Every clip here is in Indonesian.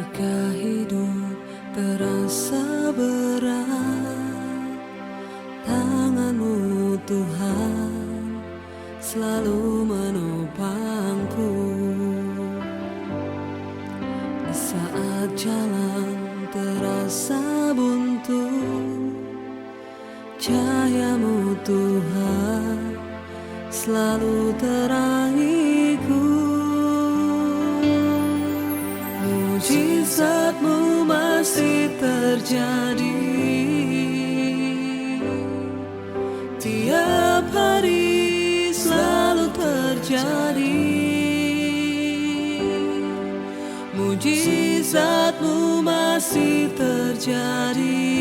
Ketika hidup terasa berat, tangan-Mu Tuhan selalu menopangku. Di saat jalan terasa buntu, cahaya-Mu Tuhan selalu terangiku. Mujizat-Mu masih terjadi tiap hari, selalu terjadi. Mujizat-Mu masih terjadi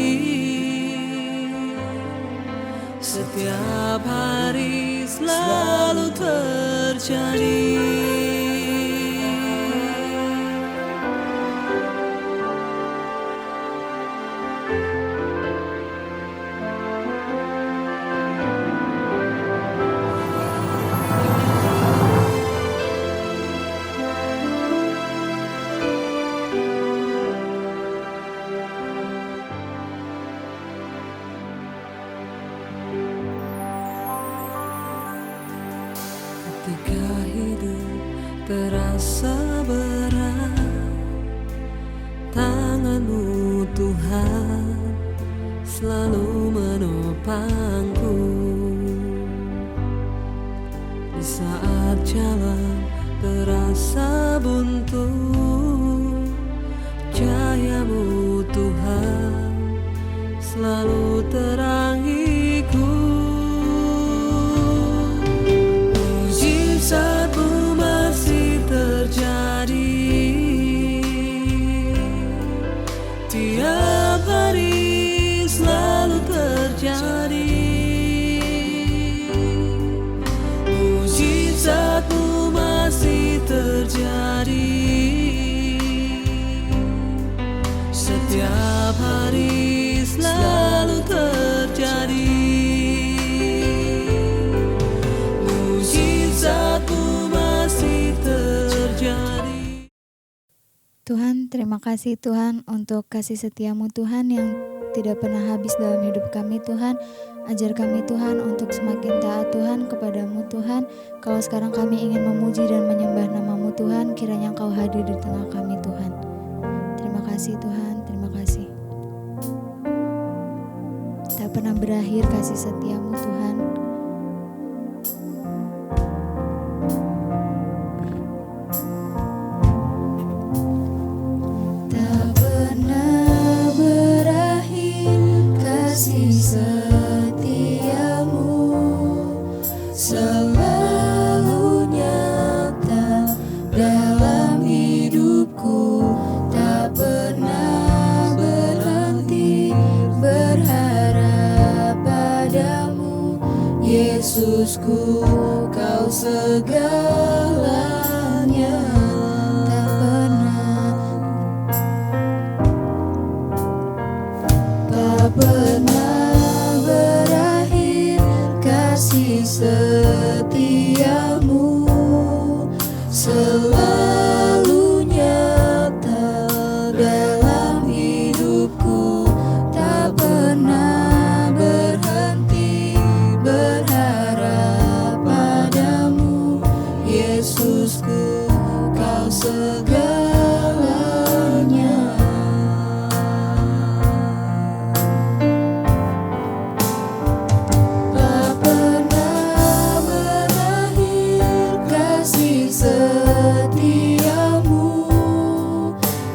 setiap hari, selalu terjadi. Ketika hidup terasa berat, tangan-Mu Tuhan selalu menopangku. Di saat jalan terasa buntu, cahaya-Mu Tuhan selalu terangiku. Mujizat-Mu masih terjadi tiap hari, selalu terjadi. Mujizat-Mu masih terjadi setiap hari, selalu terjadi. Mujizat-Mu masih terjadi. Tuhan, terima kasih Tuhan untuk kasih setia-Mu Tuhan yang tidak pernah habis dalam hidup kami Tuhan. Ajar kami Tuhan untuk semakin taat Tuhan kepada-Mu Tuhan. Kalau sekarang kami ingin memuji dan menyembah nama-Mu Tuhan, kiranya Engkau hadir di tengah kami Tuhan. Terima kasih Tuhan, terima kasih. Tak pernah berakhir kasih setia-Mu Tuhan. Tak pernah berakhir kasih setia-Mu, selalu nyata dalam hidupku. Tak pernah berhenti berharap padamu, Yesusku, Kau segalanya. Tak pernah berakhir kasih setia-Mu, selalu nyata dalam hidupku. Tak pernah berhenti berharap padamu, Yesusku, Kau segalanya. Tak pernah berakhir kasih setia-Mu,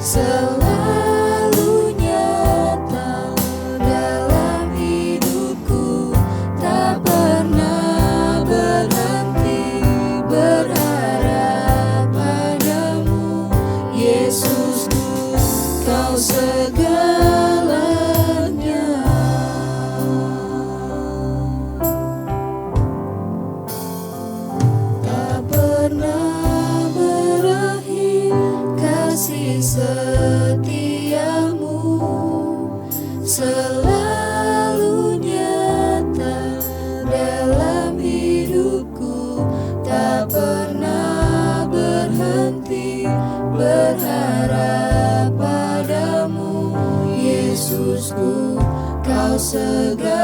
selalu nyata dalam hidupku. Tak pernah berhenti berharap padamu, Yesusku, Kau segalanya. Tak pernah berakhir kasih setia-Mu, selalu nyata dalam hidupku. Tak pernah berhenti berharap Yesusku, Kau segalanya.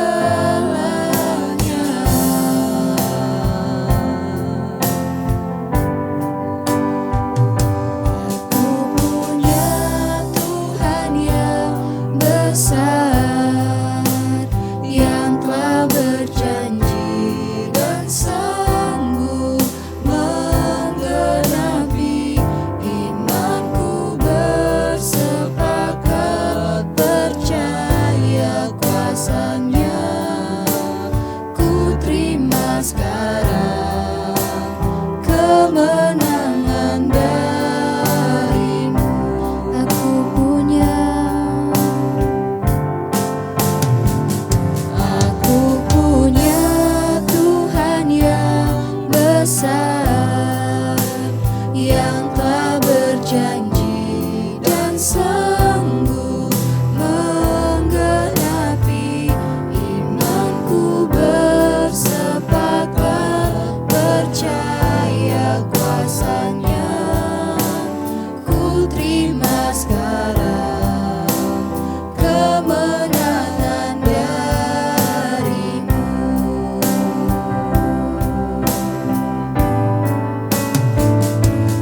Aku punya Tuhan yang besar, yang telah berjanji dan sanggup menggenapi. Imanku bersepakat percaya kuasa-Nya. Ku terima sekarang kemenangan darimu. Aku punya Tuhan yang besar, yang telah berjanji dan sanggup menggenapi. Imanku bersepakat percaya kuasa-Nya. Ku terima sekarang kemenangan darimu.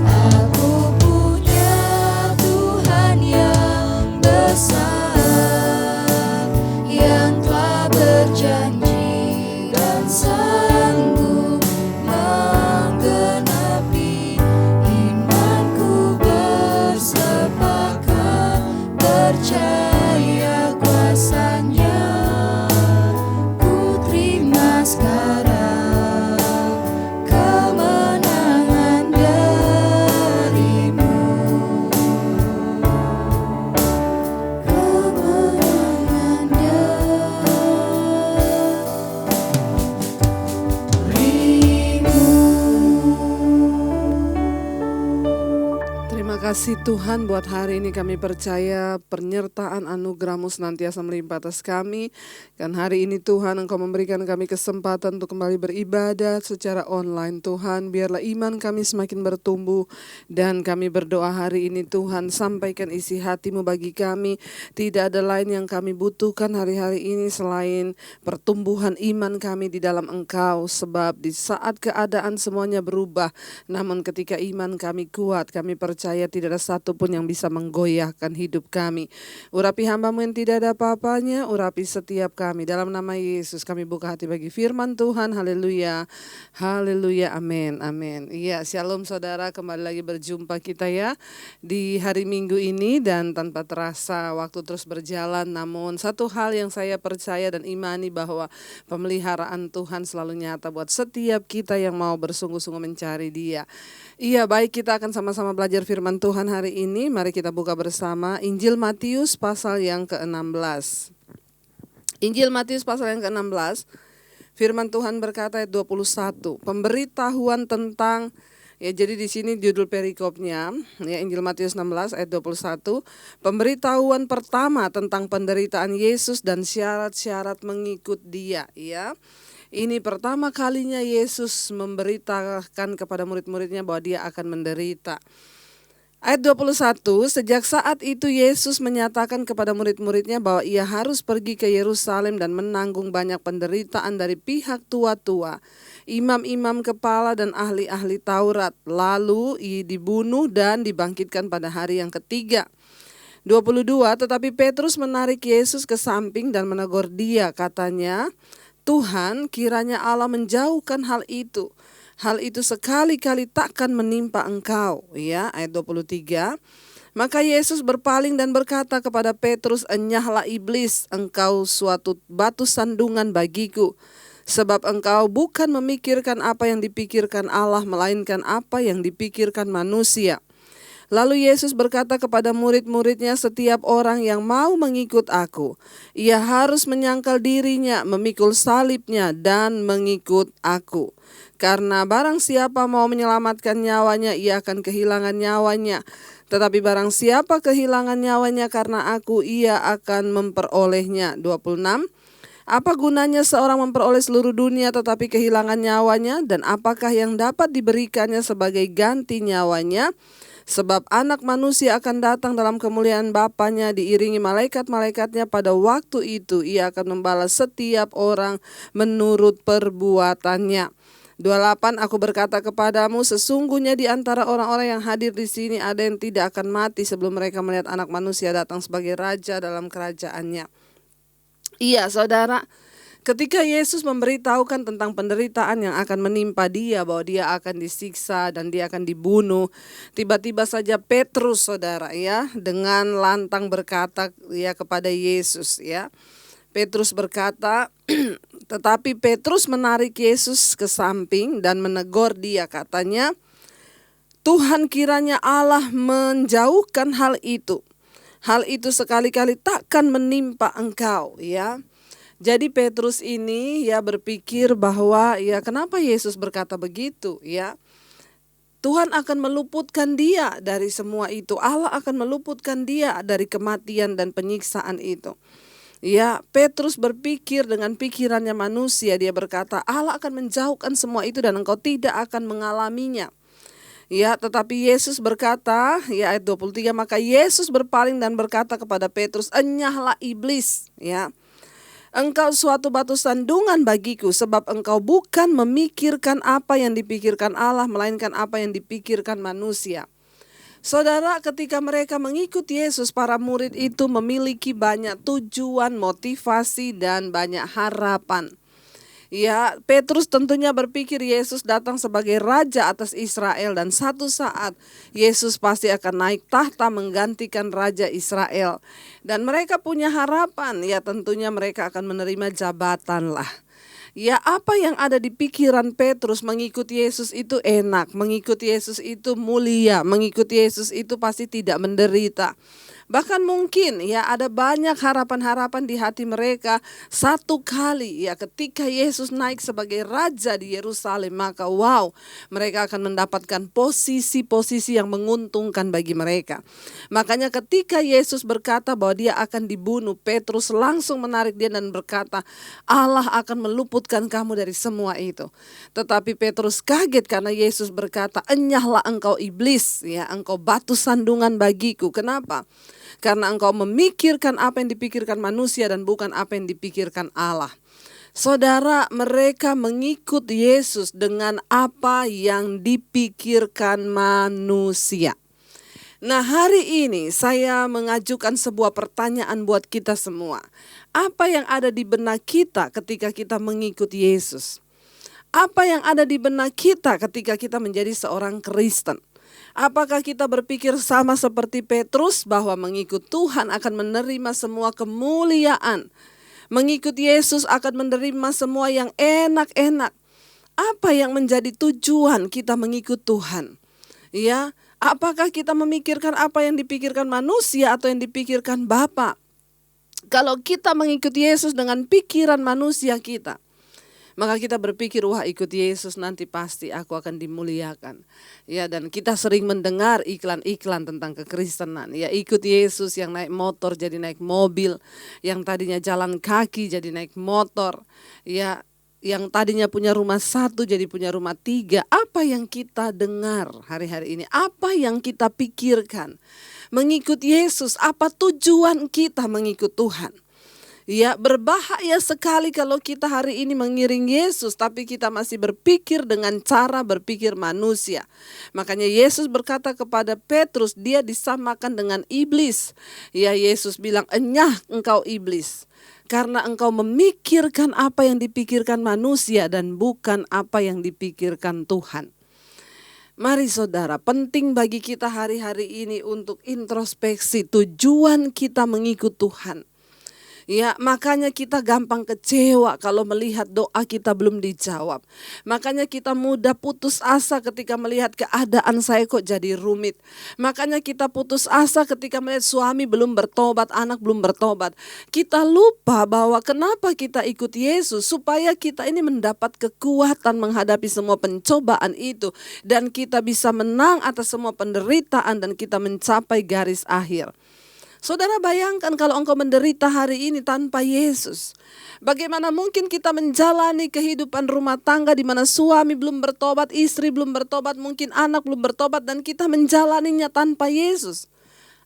Aku punya Tuhan yang besar, yang telah berjanji dan sanggup menggenapi. Imanku bersepakat percaya kuasa-Nya. Ku terima sekarang kemenangan darimu. Kemenangan darimu. Terima kasih Tuhan buat hari ini. Kami percaya penyertaan anugerah-Mu senantiasa melimpah atas kami. Dan hari ini Tuhan, Engkau memberikan kami kesempatan untuk kembali beribadah secara online. Tuhan, biarlah iman kami semakin bertumbuh. Dan kami berdoa hari ini Tuhan, sampaikan isi hati-Mu bagi kami. Tidak ada lain yang kami butuhkan hari-hari ini selain pertumbuhan iman kami di dalam Engkau. Sebab di saat keadaan semuanya berubah, namun ketika iman kami kuat, kami percaya tidak ada satupun yang bisa menggoyahkan hidup kami. Urapi hamba-Mu yang tidak ada apa-apanya, urapi setiap kami. Dalam nama Yesus kami buka hati bagi firman Tuhan. Haleluya, haleluya, amin, amin. Iya, shalom saudara, kembali lagi berjumpa kita ya di hari Minggu ini. Dan tanpa terasa waktu terus berjalan, namun satu hal yang saya percaya dan imani bahwa pemeliharaan Tuhan selalu nyata buat setiap kita yang mau bersungguh-sungguh mencari Dia. Iya, baik, kita akan sama-sama belajar firman Tuhan hari ini. Mari kita buka bersama Injil Matius pasal yang ke-16. Injil Matius pasal yang ke-16. Firman Tuhan berkata ayat 21, pemberitahuan tentang, ya jadi di sini judul perikopnya, ya Injil Matius 16 ayat 21, pemberitahuan pertama tentang penderitaan Yesus dan syarat-syarat mengikut Dia, ya. Ini pertama kalinya Yesus memberitakan kepada murid-muridnya bahwa Dia akan menderita. Ayat 21, sejak saat itu Yesus menyatakan kepada murid-muridnya bahwa Ia harus pergi ke Yerusalem dan menanggung banyak penderitaan dari pihak tua-tua, imam-imam kepala dan ahli-ahli Taurat. Lalu Ia dibunuh dan dibangkitkan pada hari yang ketiga. 22, tetapi Petrus menarik Yesus ke samping dan menegur Dia, katanya, Tuhan, kiranya Allah menjauhkan hal itu. Hal itu sekali-kali takkan menimpa Engkau. Ya, ayat 23. Maka Yesus berpaling dan berkata kepada Petrus, enyahlah iblis, engkau suatu batu sandungan bagiku. Sebab engkau bukan memikirkan apa yang dipikirkan Allah, melainkan apa yang dipikirkan manusia. Lalu Yesus berkata kepada murid-muridnya, setiap orang yang mau mengikut aku, ia harus menyangkal dirinya, memikul salibnya, dan mengikut aku. Karena barang siapa mau menyelamatkan nyawanya, ia akan kehilangan nyawanya. Tetapi barang siapa kehilangan nyawanya karena aku, ia akan memperolehnya. 26. Apa gunanya seorang memperoleh seluruh dunia tetapi kehilangan nyawanya? Dan apakah yang dapat diberikannya sebagai ganti nyawanya? Sebab anak manusia akan datang dalam kemuliaan Bapanya diiringi malaikat-malaikatnya, pada waktu itu ia akan membalas setiap orang menurut perbuatannya. 28, aku berkata kepadamu, sesungguhnya di antara orang-orang yang hadir di sini ada yang tidak akan mati sebelum mereka melihat anak manusia datang sebagai raja dalam kerajaannya. Iya, saudara, ketika Yesus memberitahukan tentang penderitaan yang akan menimpa dia, bahwa dia akan disiksa dan dia akan dibunuh, tiba-tiba saja Petrus, saudara, ya, dengan lantang berkata ya kepada Yesus, ya. Petrus berkata, tetapi Petrus menarik Yesus ke samping dan menegur dia, katanya, Tuhan, kiranya Allah menjauhkan hal itu. Hal itu sekali-kali takkan menimpa engkau, ya. Jadi Petrus ini ya berpikir bahwa ya kenapa Yesus berkata begitu, ya. Tuhan akan meluputkan dia dari semua itu. Allah akan meluputkan dia dari kematian dan penyiksaan itu. Ya, Petrus berpikir dengan pikirannya manusia. Dia berkata, Allah akan menjauhkan semua itu dan engkau tidak akan mengalaminya. Ya, tetapi Yesus berkata, ya ayat 23, maka Yesus berpaling dan berkata kepada Petrus, enyahlah iblis, ya. Engkau suatu batu sandungan bagiku, sebab engkau bukan memikirkan apa yang dipikirkan Allah, melainkan apa yang dipikirkan manusia. Saudara, ketika mereka mengikuti Yesus, para murid itu memiliki banyak tujuan, motivasi, dan banyak harapan. Ya, Petrus tentunya berpikir Yesus datang sebagai raja atas Israel, dan satu saat Yesus pasti akan naik tahta menggantikan raja Israel. Dan mereka punya harapan, ya tentunya mereka akan menerima jabatan lah. Ya, apa yang ada di pikiran Petrus, mengikuti Yesus itu enak, mengikuti Yesus itu mulia, mengikuti Yesus itu pasti tidak menderita. Bahkan mungkin ya ada banyak harapan-harapan di hati mereka. Satu kali ya ketika Yesus naik sebagai raja di Yerusalem, maka wow, mereka akan mendapatkan posisi-posisi yang menguntungkan bagi mereka. Makanya ketika Yesus berkata bahwa dia akan dibunuh, Petrus langsung menarik dia dan berkata, Allah akan meluputkan kamu dari semua itu. Tetapi Petrus kaget karena Yesus berkata, enyahlah engkau iblis, ya engkau batu sandungan bagiku. Kenapa? Karena engkau memikirkan apa yang dipikirkan manusia dan bukan apa yang dipikirkan Allah. Saudara, mereka mengikut Yesus dengan apa yang dipikirkan manusia. Nah, hari ini saya mengajukan sebuah pertanyaan buat kita semua. Apa yang ada di benak kita ketika kita mengikuti Yesus? Apa yang ada di benak kita ketika kita menjadi seorang Kristen? Apakah kita berpikir sama seperti Petrus bahwa mengikut Tuhan akan menerima semua kemuliaan? Mengikut Yesus akan menerima semua yang enak-enak. Apa yang menjadi tujuan kita mengikut Tuhan? Ya, apakah kita memikirkan apa yang dipikirkan manusia atau yang dipikirkan Bapa? Kalau kita mengikut Yesus dengan pikiran manusia kita, maka kita berpikir, wah ikut Yesus nanti pasti aku akan dimuliakan. Ya, dan kita sering mendengar iklan-iklan tentang kekristenan. Ya, ikut Yesus, yang naik motor jadi naik mobil, yang tadinya jalan kaki jadi naik motor. Ya, yang tadinya punya rumah 1 jadi punya rumah 3. Apa yang kita dengar hari-hari ini? Apa yang kita pikirkan? Mengikut Yesus, apa tujuan kita mengikut Tuhan? Ya, berbahaya sekali kalau kita hari ini mengiring Yesus tapi kita masih berpikir dengan cara berpikir manusia. Makanya Yesus berkata kepada Petrus, dia disamakan dengan iblis. Ya, Yesus bilang, enyah engkau iblis, karena engkau memikirkan apa yang dipikirkan manusia dan bukan apa yang dipikirkan Tuhan. Mari saudara, penting bagi kita hari-hari ini untuk introspeksi tujuan kita mengikut Tuhan. Ya, makanya kita gampang kecewa kalau melihat doa kita belum dijawab. Makanya kita mudah putus asa ketika melihat keadaan saya kok jadi rumit. Makanya kita putus asa ketika melihat suami belum bertobat, anak belum bertobat. Kita lupa bahwa kenapa kita ikut Yesus, supaya kita ini mendapat kekuatan menghadapi semua pencobaan itu. Dan kita bisa menang atas semua penderitaan dan kita mencapai garis akhir. Saudara bayangkan kalau engkau menderita hari ini tanpa Yesus. Bagaimana mungkin kita menjalani kehidupan rumah tangga di mana suami belum bertobat, istri belum bertobat, mungkin anak belum bertobat, dan kita menjalaninya tanpa Yesus.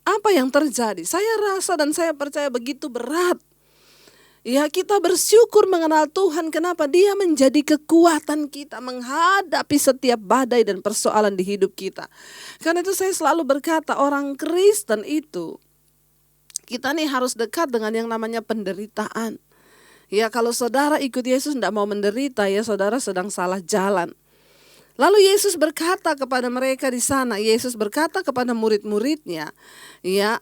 Apa yang terjadi? Saya rasa dan saya percaya begitu berat. Ya, kita bersyukur mengenal Tuhan. Kenapa? Dia menjadi kekuatan kita menghadapi setiap badai dan persoalan di hidup kita. Karena itu saya selalu berkata, orang Kristen itu, kita nih harus dekat dengan yang namanya penderitaan. Ya, kalau saudara ikut Yesus tidak mau menderita, ya saudara sedang salah jalan. Lalu Yesus berkata kepada mereka di sana, Yesus berkata kepada murid-muridnya, ya,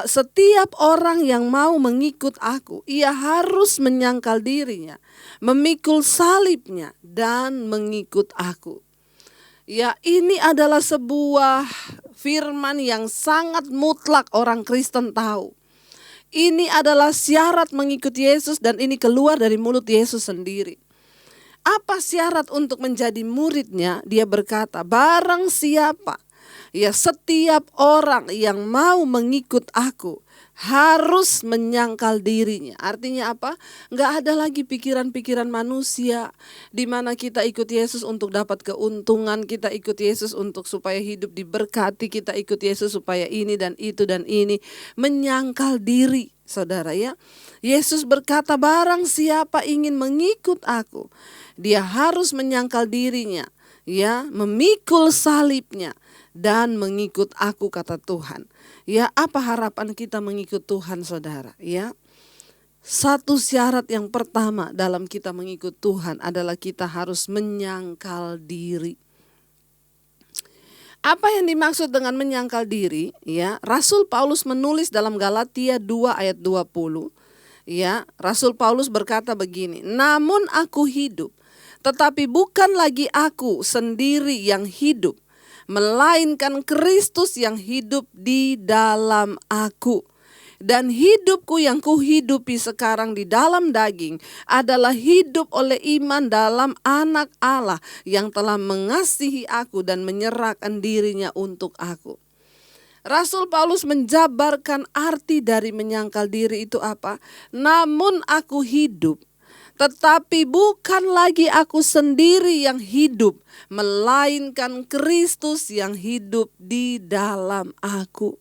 setiap orang yang mau mengikut aku, ia harus menyangkal dirinya, memikul salibnya, dan mengikut aku. Ya, ini adalah sebuah firman yang sangat mutlak orang Kristen tahu. Ini adalah syarat mengikuti Yesus dan ini keluar dari mulut Yesus sendiri. Apa syarat untuk menjadi muridnya? Dia berkata, barang siapa, ya setiap orang yang mau mengikut aku harus menyangkal dirinya. Artinya apa? Nggak ada lagi pikiran-pikiran manusia di mana kita ikut Yesus untuk dapat keuntungan, kita ikut Yesus untuk supaya hidup diberkati, kita ikut Yesus supaya ini dan itu dan ini. Menyangkal diri, saudara ya. Yesus berkata, barang siapa ingin mengikut aku, dia harus menyangkal dirinya, ya, memikul salibnya dan mengikut aku, kata Tuhan. Ya, apa harapan kita mengikut Tuhan, saudara? Ya, satu syarat yang pertama dalam kita mengikut Tuhan adalah kita harus menyangkal diri. Apa yang dimaksud dengan menyangkal diri? Ya, Rasul Paulus menulis dalam Galatia 2 ayat 20. Ya, Rasul Paulus berkata begini, namun aku hidup, tetapi bukan lagi aku sendiri yang hidup, melainkan Kristus yang hidup di dalam aku. Dan hidupku yang kuhidupi sekarang di dalam daging adalah hidup oleh iman dalam Anak Allah yang telah mengasihi aku dan menyerahkan dirinya untuk aku. Rasul Paulus menjabarkan arti dari menyangkal diri itu apa? Namun aku hidup, tetapi bukan lagi aku sendiri yang hidup, melainkan Kristus yang hidup di dalam aku.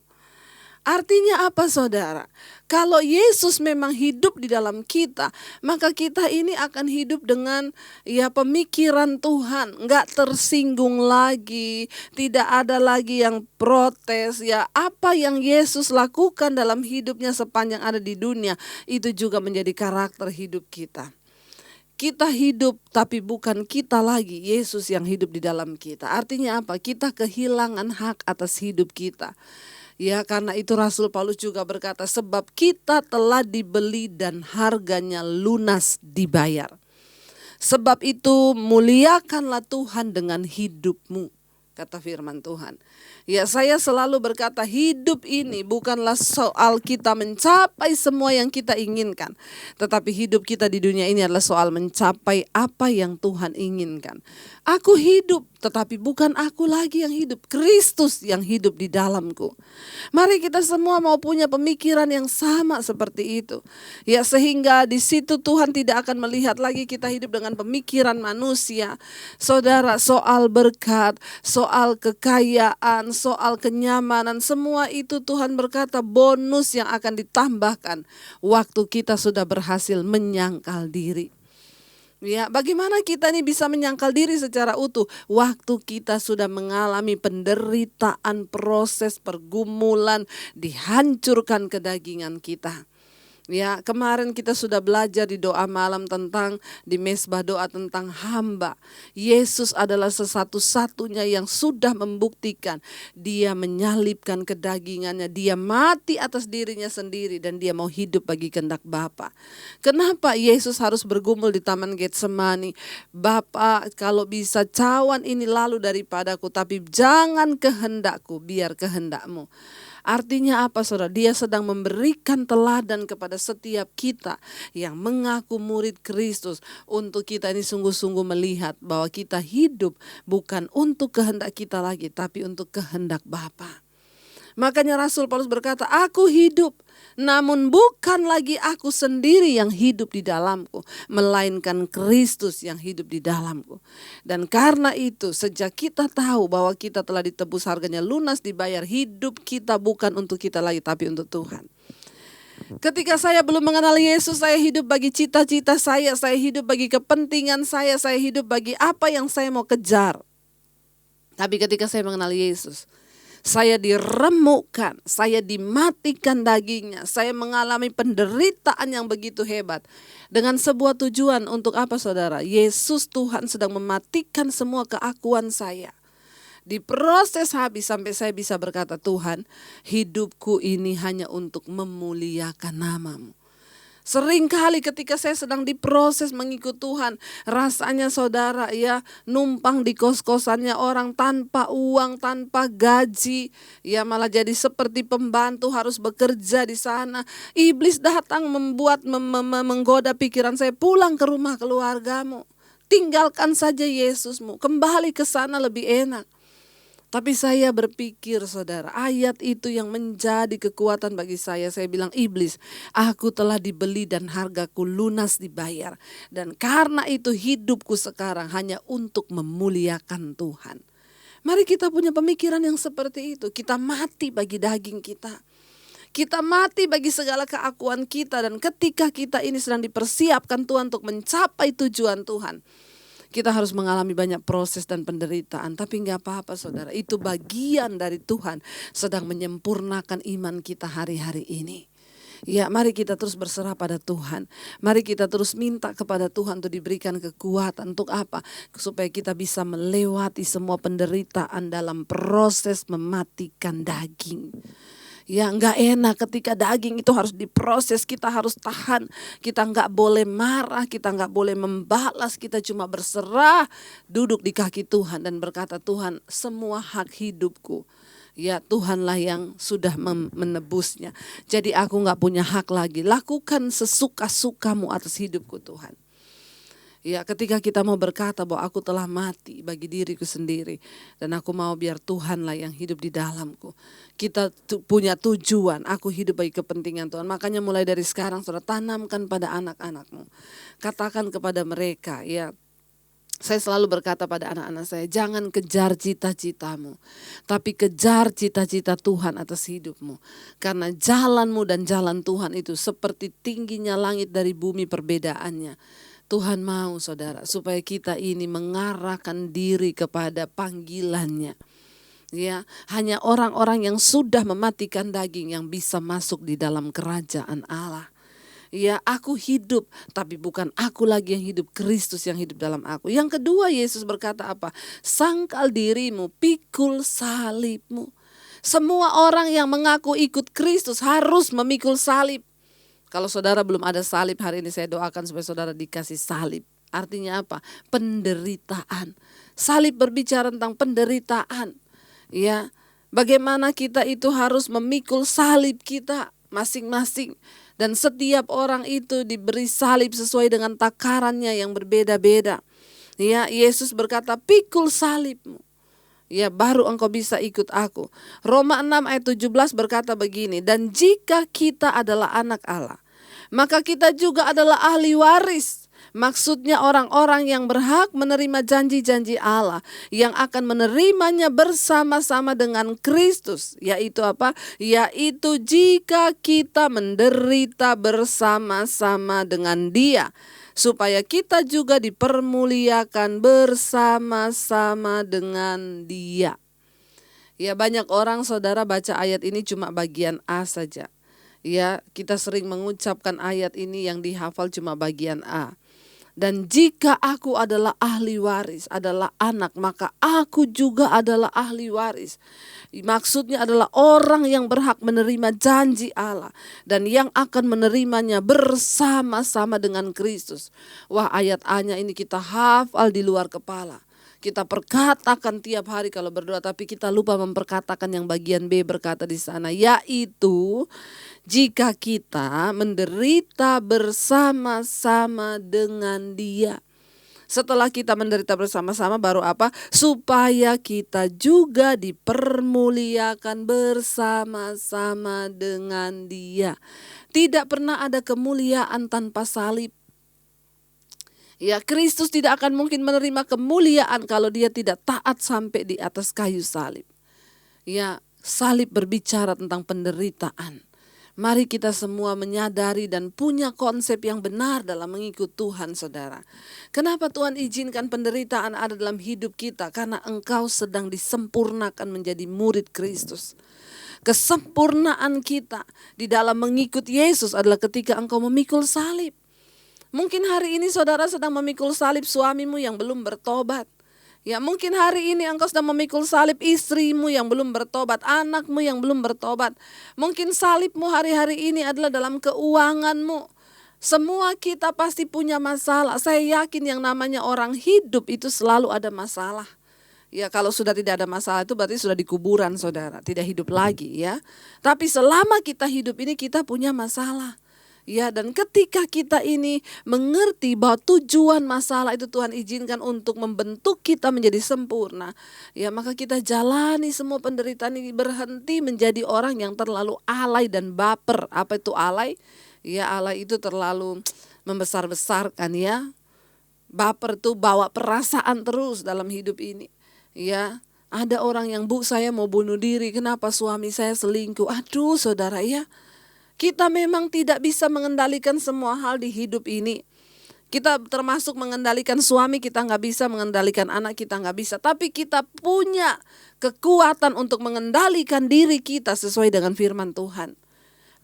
Artinya apa, saudara? Kalau Yesus memang hidup di dalam kita, maka kita ini akan hidup dengan ya pemikiran Tuhan, nggak tersinggung lagi, tidak ada lagi yang protes. Ya, apa yang Yesus lakukan dalam hidupnya sepanjang ada di dunia, itu juga menjadi karakter hidup kita. Kita hidup tapi bukan kita lagi, Yesus yang hidup di dalam kita. Artinya apa? Kita kehilangan hak atas hidup kita. Ya, karena itu Rasul Paulus juga berkata, sebab kita telah dibeli dan harganya lunas dibayar. Sebab itu muliakanlah Tuhan dengan hidupmu, kata firman Tuhan. Ya, saya selalu berkata, hidup ini bukanlah soal kita mencapai semua yang kita inginkan, tetapi hidup kita di dunia ini adalah soal mencapai apa yang Tuhan inginkan. Aku hidup, tetapi bukan aku lagi yang hidup, Kristus yang hidup di dalamku. Mari kita semua mau punya pemikiran yang sama seperti itu. Ya, sehingga di situ Tuhan tidak akan melihat lagi kita hidup dengan pemikiran manusia. Saudara, soal berkat, soal kekayaan, soal kenyamanan, semua itu Tuhan berkata bonus yang akan ditambahkan waktu kita sudah berhasil menyangkal diri. Ya, bagaimana kita nih bisa menyangkal diri secara utuh? Waktu kita sudah mengalami penderitaan, proses pergumulan, dihancurkan kedagingan kita. Ya, kemarin kita sudah belajar di doa malam tentang di mesbah doa tentang hamba. Yesus adalah satu-satunya yang sudah membuktikan dia menyalibkan kedagingannya, dia mati atas dirinya sendiri dan dia mau hidup bagi kehendak Bapa. Kenapa Yesus harus bergumul di Taman Getsemani? Bapa, kalau bisa cawan ini lalu daripadaku, tapi jangan kehendakku, biar kehendakmu. Artinya apa, saudara? Dia sedang memberikan teladan kepada setiap kita yang mengaku murid Kristus untuk kita ini sungguh-sungguh melihat bahwa kita hidup bukan untuk kehendak kita lagi, tapi untuk kehendak Bapa. Makanya Rasul Paulus berkata, aku hidup, namun bukan lagi aku sendiri yang hidup di dalamku, melainkan Kristus yang hidup di dalamku. Dan karena itu, sejak kita tahu bahwa kita telah ditebus, harganya lunas, dibayar, hidup kita bukan untuk kita lagi, tapi untuk Tuhan. Ketika saya belum mengenal Yesus, saya hidup bagi cita-cita saya hidup bagi kepentingan saya hidup bagi apa yang saya mau kejar. Tapi ketika saya mengenal Yesus, saya diremukkan, saya dimatikan dagingnya, saya mengalami penderitaan yang begitu hebat. Dengan sebuah tujuan untuk apa saudara? Yesus Tuhan sedang mematikan semua keakuan saya. Diproses habis sampai saya bisa berkata, Tuhan, hidupku ini hanya untuk memuliakan nama-Mu. Seringkali ketika saya sedang diproses mengikut Tuhan, rasanya saudara ya numpang di kos-kosannya orang tanpa uang, tanpa gaji, ya malah jadi seperti pembantu harus bekerja di sana. Iblis datang membuat menggoda pikiran saya, pulang ke rumah keluargamu, tinggalkan saja Yesusmu, kembali ke sana lebih enak. Tapi saya berpikir saudara, ayat itu yang menjadi kekuatan bagi saya. Saya bilang, iblis, aku telah dibeli dan hargaku lunas dibayar. Dan karena itu hidupku sekarang hanya untuk memuliakan Tuhan. Mari kita punya pemikiran yang seperti itu. Kita mati bagi daging kita. Kita mati bagi segala keakuan kita. Dan ketika kita ini sedang dipersiapkan Tuhan untuk mencapai tujuan Tuhan, kita harus mengalami banyak proses dan penderitaan. Tapi gak apa-apa saudara, itu bagian dari Tuhan sedang menyempurnakan iman kita hari-hari ini. Ya, mari kita terus berserah pada Tuhan. Mari kita terus minta kepada Tuhan untuk diberikan kekuatan. Untuk apa? Supaya kita bisa melewati semua penderitaan dalam proses mematikan daging. Ya, nggak enak ketika daging itu harus diproses, kita harus tahan, kita nggak boleh marah, kita nggak boleh membalas, kita cuma berserah, duduk di kaki Tuhan dan berkata, Tuhan, semua hak hidupku, ya Tuhanlah yang sudah menebusnya. Jadi aku nggak punya hak lagi, lakukan sesuka-sukamu atas hidupku Tuhan. Ya, ketika kita mau berkata bahwa aku telah mati bagi diriku sendiri dan aku mau biar Tuhanlah yang hidup di dalamku. Kita punya tujuan, aku hidup bagi kepentingan Tuhan. Makanya mulai dari sekarang saudara, tanamkan pada anak-anakmu. Katakan kepada mereka, ya, saya selalu berkata pada anak-anak saya, jangan kejar cita-citamu, tapi kejar cita-cita Tuhan atas hidupmu. Karena jalanmu dan jalan Tuhan itu seperti tingginya langit dari bumi perbedaannya. Tuhan mau saudara supaya kita ini mengarahkan diri kepada panggilannya. Ya, hanya orang-orang yang sudah mematikan daging yang bisa masuk di dalam kerajaan Allah. Ya, aku hidup, tapi bukan aku lagi yang hidup, Kristus yang hidup dalam aku. Yang kedua, Yesus berkata apa? Sangkal dirimu, pikul salibmu. Semua orang yang mengaku ikut Kristus harus memikul salib. Kalau saudara belum ada salib, hari ini saya doakan supaya saudara dikasih salib. Artinya apa? Penderitaan. Salib berbicara tentang penderitaan. Ya, bagaimana kita itu harus memikul salib kita masing-masing. Dan setiap orang itu diberi salib sesuai dengan takarannya yang berbeda-beda. Ya, Yesus berkata, pikul salibmu. Ya, baru engkau bisa ikut aku. Roma 6 ayat 17 berkata begini, dan jika kita adalah anak Allah, maka kita juga adalah ahli waris. Maksudnya orang-orang yang berhak menerima janji-janji Allah, yang akan menerimanya bersama-sama dengan Kristus. Yaitu apa? Yaitu jika kita menderita bersama-sama dengan Dia, supaya kita juga dipermuliakan bersama-sama dengan Dia. Ya, banyak orang saudara baca ayat ini cuma bagian A saja. Ya, kita sering mengucapkan ayat ini yang dihafal cuma bagian A. Dan jika aku adalah ahli waris, adalah anak, maka aku juga adalah ahli waris. Maksudnya adalah orang yang berhak menerima janji Allah dan yang akan menerimanya bersama-sama dengan Kristus. Wah, ayat A-nya ini kita hafal di luar kepala. Kita perkatakan tiap hari kalau berdoa, tapi kita lupa memperkatakan yang bagian B berkata di sana, yaitu jika kita menderita bersama-sama dengan Dia. Setelah kita menderita bersama-sama baru apa? Supaya kita juga dipermuliakan bersama-sama dengan Dia. Tidak pernah ada kemuliaan tanpa salib. Ya, Kristus tidak akan mungkin menerima kemuliaan kalau Dia tidak taat sampai di atas kayu salib. Ya, salib berbicara tentang penderitaan. Mari kita semua menyadari dan punya konsep yang benar dalam mengikut Tuhan, saudara. Kenapa Tuhan izinkan penderitaan ada dalam hidup kita? Karena engkau sedang disempurnakan menjadi murid Kristus. Kesempurnaan kita di dalam mengikut Yesus adalah ketika engkau memikul salib. Mungkin hari ini saudara sedang memikul salib suamimu yang belum bertobat. Ya, mungkin hari ini engkau sedang memikul salib istrimu yang belum bertobat, anakmu yang belum bertobat. Mungkin salibmu hari-hari ini adalah dalam keuanganmu. Semua kita pasti punya masalah. Saya yakin yang namanya orang hidup itu selalu ada masalah. Ya, kalau sudah tidak ada masalah itu berarti sudah di kuburan, saudara, tidak hidup lagi ya. Tapi selama kita hidup ini kita punya masalah. Ya, dan ketika kita ini mengerti bahwa tujuan masalah itu Tuhan izinkan untuk membentuk kita menjadi sempurna, ya maka kita jalani semua penderitaan ini, berhenti menjadi orang yang terlalu alay dan baper. Apa itu alay? Ya, alay itu terlalu membesar-besarkan ya. Baper itu bawa perasaan terus dalam hidup ini. Ya, ada orang yang, Bu, saya mau bunuh diri, kenapa suami saya selingkuh? Aduh, saudara ya. Kita memang tidak bisa mengendalikan semua hal di hidup ini. Kita termasuk mengendalikan suami, kita nggak bisa mengendalikan anak, kita nggak bisa. Tapi kita punya kekuatan untuk mengendalikan diri kita sesuai dengan firman Tuhan.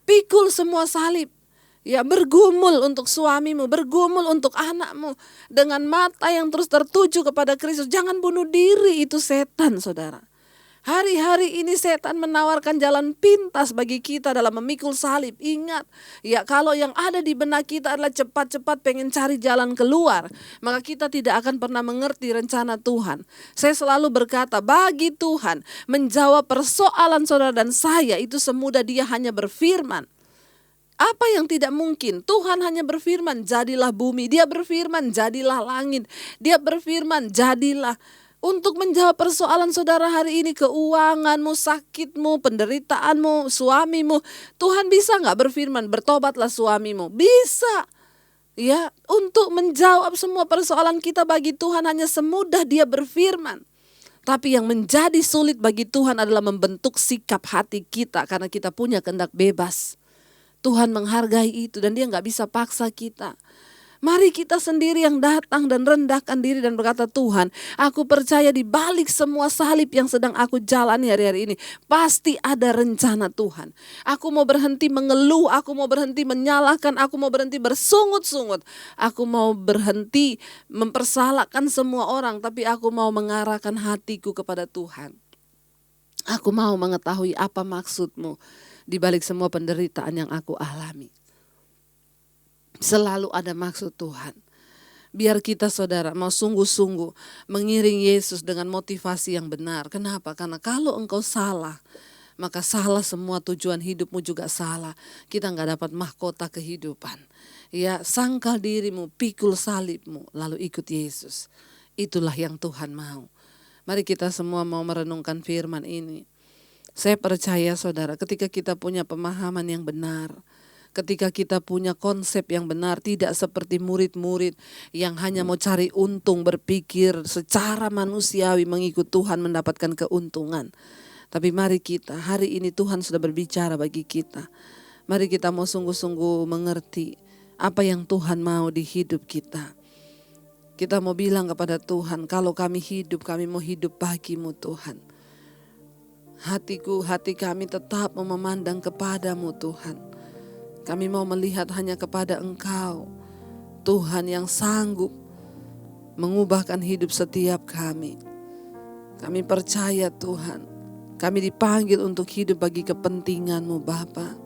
Pikul semua salib. Ya, bergumul untuk suamimu, bergumul untuk anakmu. Dengan mata yang terus tertuju kepada Kristus. Jangan bunuh diri, itu setan, saudara. Hari-hari ini setan menawarkan jalan pintas bagi kita dalam memikul salib. Ingat, ya kalau yang ada di benak kita adalah cepat-cepat pengen cari jalan keluar, maka kita tidak akan pernah mengerti rencana Tuhan. Saya selalu berkata, bagi Tuhan menjawab persoalan saudara dan saya itu semudah Dia hanya berfirman. Apa yang tidak mungkin? Tuhan hanya berfirman, jadilah bumi. Dia berfirman, jadilah langit. Dia berfirman, jadilah. Untuk menjawab persoalan saudara hari ini, keuanganmu, sakitmu, penderitaanmu, suamimu, Tuhan bisa gak berfirman, bertobatlah suamimu? Bisa. Ya, untuk menjawab semua persoalan kita bagi Tuhan hanya semudah Dia berfirman. Tapi yang menjadi sulit bagi Tuhan adalah membentuk sikap hati kita karena kita punya kehendak bebas. Tuhan menghargai itu dan Dia gak bisa paksa kita. Mari kita sendiri yang datang dan rendahkan diri dan berkata, Tuhan, aku percaya di balik semua salib yang sedang aku jalani hari-hari ini, pasti ada rencana Tuhan. Aku mau berhenti mengeluh, aku mau berhenti menyalahkan, aku mau berhenti bersungut-sungut. Aku mau berhenti mempersalahkan semua orang, tapi aku mau mengarahkan hatiku kepada Tuhan. Aku mau mengetahui apa maksud-Mu di balik semua penderitaan yang aku alami. Selalu ada maksud Tuhan. Biar kita saudara mau sungguh-sungguh mengiring Yesus dengan motivasi yang benar. Kenapa? Karena kalau engkau salah, maka salah semua tujuan hidupmu juga salah. Kita gak dapat mahkota kehidupan. Ya, sangkal dirimu, pikul salibmu, lalu ikut Yesus. Itulah yang Tuhan mau. Mari kita semua mau merenungkan firman ini. Saya percaya saudara, ketika kita punya pemahaman yang benar, ketika kita punya konsep yang benar, tidak seperti murid-murid yang hanya mau cari untung, berpikir secara manusiawi mengikut Tuhan mendapatkan keuntungan. Tapi mari kita, hari ini Tuhan sudah berbicara bagi kita. Mari kita mau sungguh-sungguh mengerti apa yang Tuhan mau di hidup kita. Kita mau bilang kepada Tuhan, kalau kami hidup, kami mau hidup bagi-Mu Tuhan. Hati kami tetap mau memandang kepadamu Tuhan. Kami mau melihat hanya kepada Engkau, Tuhan yang sanggup mengubahkan hidup setiap kami. Kami percaya Tuhan, kami dipanggil untuk hidup bagi kepentingan-Mu Bapa.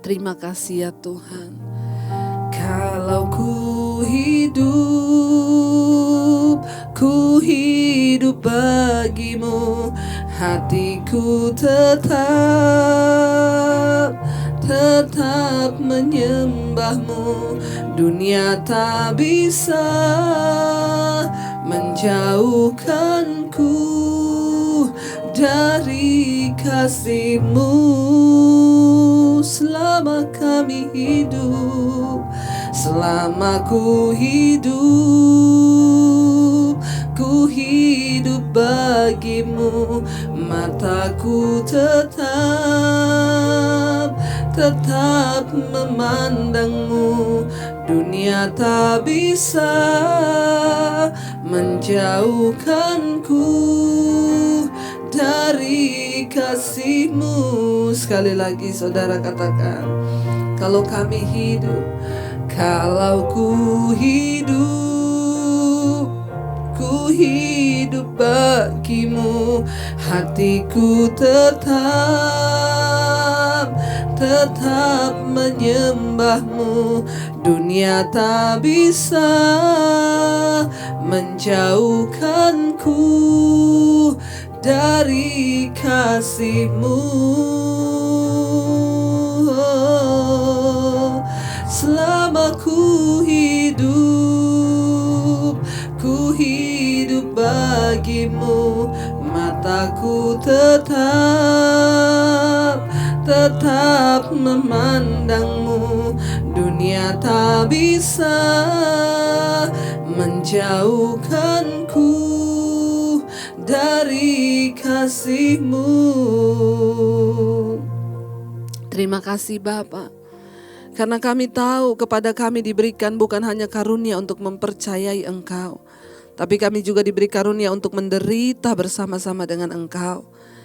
Terima kasih ya Tuhan. Kalau ku hidup bagimu, hatiku tetap tetap menyembahmu. Dunia tak bisa menjauhkanku dari kasih-Mu. Selama kami hidup, selama ku hidup bagimu. Mataku tetap memandangmu. Dunia tak bisa menjauhkanku dari kasih-Mu. Sekali lagi saudara katakan, kalau kami hidup, kalau ku hidup bagimu. Hatiku tetap menyembahmu. Dunia tak bisa menjauhkanku dari kasih-Mu. Selama ku hidup bagimu. Mataku tetap memandangmu. Dunia tak bisa menjauhkanku dari kasih-Mu. Terima kasih Bapa, karena kami tahu kepada kami diberikan bukan hanya karunia untuk mempercayai Engkau, tapi kami juga diberi karunia untuk menderita bersama-sama dengan Engkau,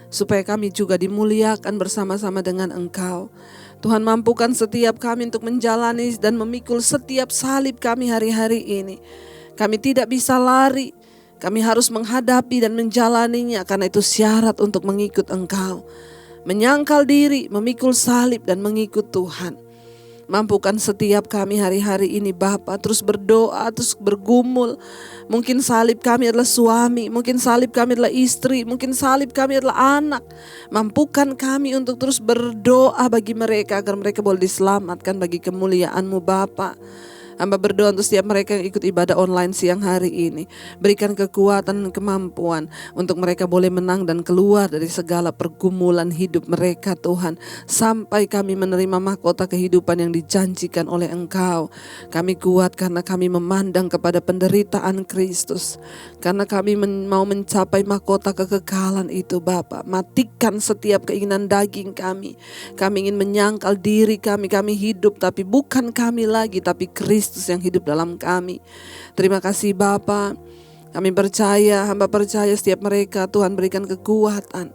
supaya kami juga dimuliakan bersama-sama dengan Engkau. Tuhan, mampukan setiap kami untuk menjalani dan memikul setiap salib kami hari-hari ini. Kami tidak bisa lari, kami harus menghadapi dan menjalaninya, karena itu syarat untuk mengikut Engkau. Menyangkal diri, memikul salib dan mengikut Tuhan. Mampukan setiap kami hari-hari ini Bapa, terus berdoa, terus bergumul. Mungkin salib kami adalah suami, mungkin salib kami adalah istri, mungkin salib kami adalah anak. Mampukan kami untuk terus berdoa bagi mereka, agar mereka boleh diselamatkan bagi kemuliaan-Mu Bapa. Hamba berdoa untuk setiap mereka yang ikut ibadah online siang hari ini. Berikan kekuatan dan kemampuan untuk mereka boleh menang dan keluar dari segala pergumulan hidup mereka Tuhan. Sampai kami menerima mahkota kehidupan yang dijanjikan oleh Engkau. Kami kuat karena kami memandang kepada penderitaan Kristus. Karena kami mau mencapai mahkota kekekalan itu Bapa. Matikan setiap keinginan daging kami. Kami ingin menyangkal diri kami hidup, tapi bukan kami lagi, tapi Kristus yang hidup dalam kami. Terima kasih Bapa. Kami percaya, hamba percaya setiap mereka Tuhan berikan kekuatan,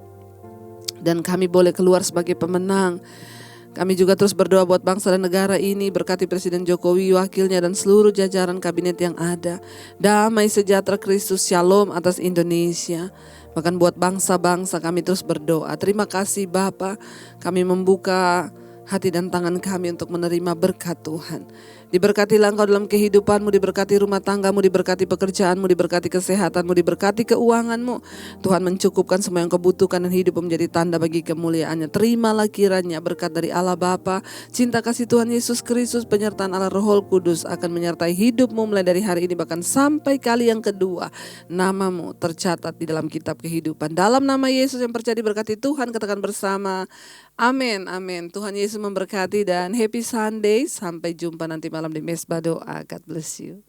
dan kami boleh keluar sebagai pemenang. Kami juga terus berdoa buat bangsa dan negara ini. Berkati Presiden Jokowi, wakilnya, dan seluruh jajaran kabinet yang ada. Damai sejahtera Kristus, shalom atas Indonesia. Bahkan buat bangsa-bangsa kami terus berdoa. Terima kasih Bapa. Kami membuka hati dan tangan kami untuk menerima berkat Tuhan. Diberkatilah Engkau dalam kehidupanmu, diberkati rumah tanggamu, diberkati pekerjaanmu, diberkati kesehatanmu, diberkati keuanganmu. Tuhan mencukupkan semua yang kau butuhkan, dan hidup menjadi tanda bagi kemuliaannya. Terimalah kiranya berkat dari Allah Bapa, cinta kasih Tuhan Yesus Kristus, penyertaan Allah Roh Kudus akan menyertai hidupmu mulai dari hari ini bahkan sampai kali yang kedua. Namamu tercatat di dalam kitab kehidupan. Dalam nama Yesus yang percaya diberkati Tuhan, katakan bersama, amin, amin. Tuhan Yesus memberkati dan happy Sunday. Sampai jumpa nanti malam di Mesbah Doa. God bless you.